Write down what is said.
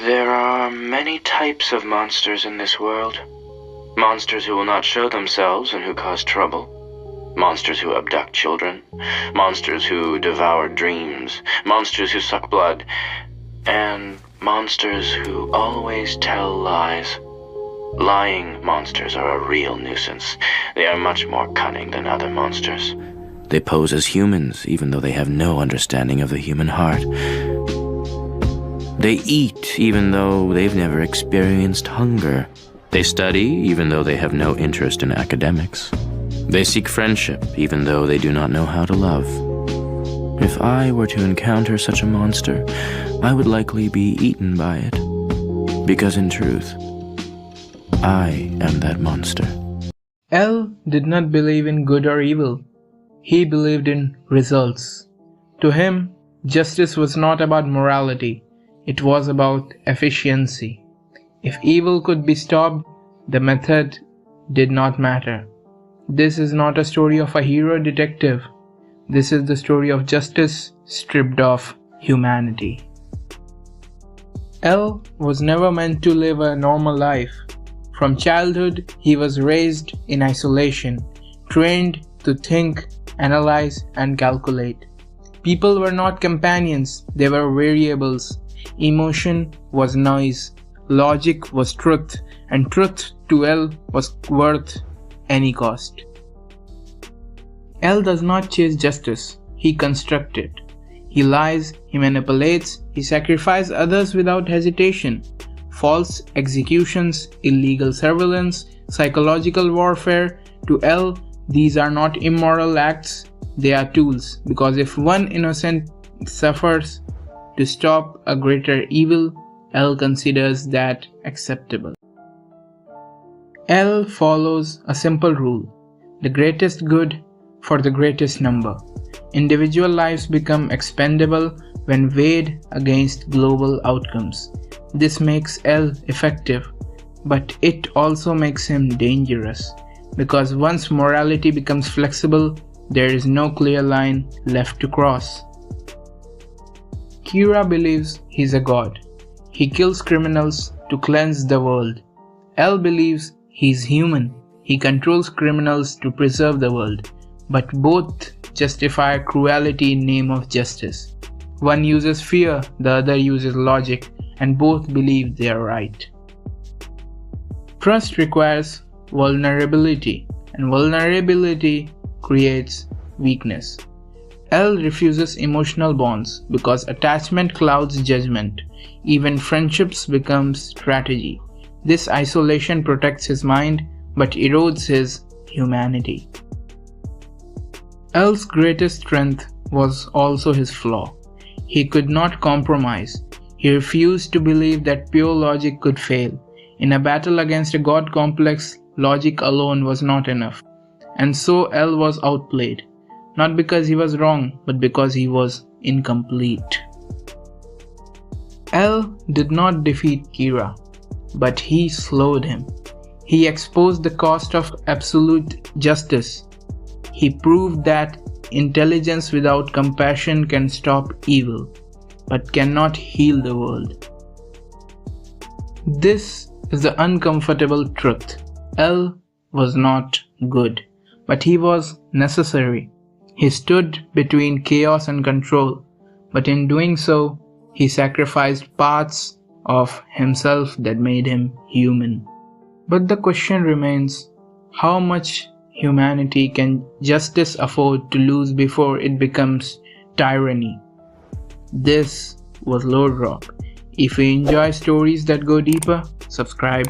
There are many types of monsters in this world. Monsters who will not show themselves and who cause trouble. Monsters who abduct children. Monsters who devour dreams. Monsters who suck blood. And monsters who always tell lies. Lying monsters are a real nuisance. They are much more cunning than other monsters. They pose as humans, even though they have no understanding of the human heart. They eat, even though they've never experienced hunger. They study, even though they have no interest in academics. They seek friendship, even though they do not know how to love. If I were to encounter such a monster, I would likely be eaten by it. Because in truth, I am that monster. L did not believe in good or evil. He believed in results. To him, justice was not about morality. It was about efficiency. If evil could be stopped, the method did not matter. This is not a story of a hero detective. This is the story of justice stripped of humanity. L was never meant to live a normal life. From childhood, he was raised in isolation, trained to think, analyze, and calculate. People were not companions, they were variables. Emotion was noise, logic was truth, and truth to L was worth any cost. L does not chase justice, he constructs it. He lies, he manipulates, he sacrifices others without hesitation. False executions, illegal surveillance, psychological warfare, to L, these are not immoral acts, they are tools, because if one innocent suffers to stop a greater evil, L considers that acceptable. L follows a simple rule: the greatest good for the greatest number. Individual lives become expendable when weighed against global outcomes. This makes L effective, but it also makes him dangerous, because once morality becomes flexible, there is no clear line left to cross. Kira believes he's a god. He kills criminals to cleanse the world. L believes he's human. He controls criminals to preserve the world. But both justify cruelty in name of justice. One uses fear, the other uses logic, and both believe they are right. Trust requires vulnerability, and vulnerability creates weakness. L refuses emotional bonds because attachment clouds judgment. Even friendships become strategy. This isolation protects his mind but erodes his humanity. L's greatest strength was also his flaw. He could not compromise. He refused to believe that pure logic could fail. In a battle against a god complex, logic alone was not enough. And so L was outplayed. Not because he was wrong, but because he was incomplete. L did not defeat Kira, but he slowed him. He exposed the cost of absolute justice. He proved that intelligence without compassion can stop evil, but cannot heal the world. This is the uncomfortable truth. L was not good, but he was necessary. He stood between chaos and control, but in doing so, he sacrificed parts of himself that made him human. But the question remains, how much humanity can justice afford to lose before it becomes tyranny? This was LoreDrop. If you enjoy stories that go deeper, subscribe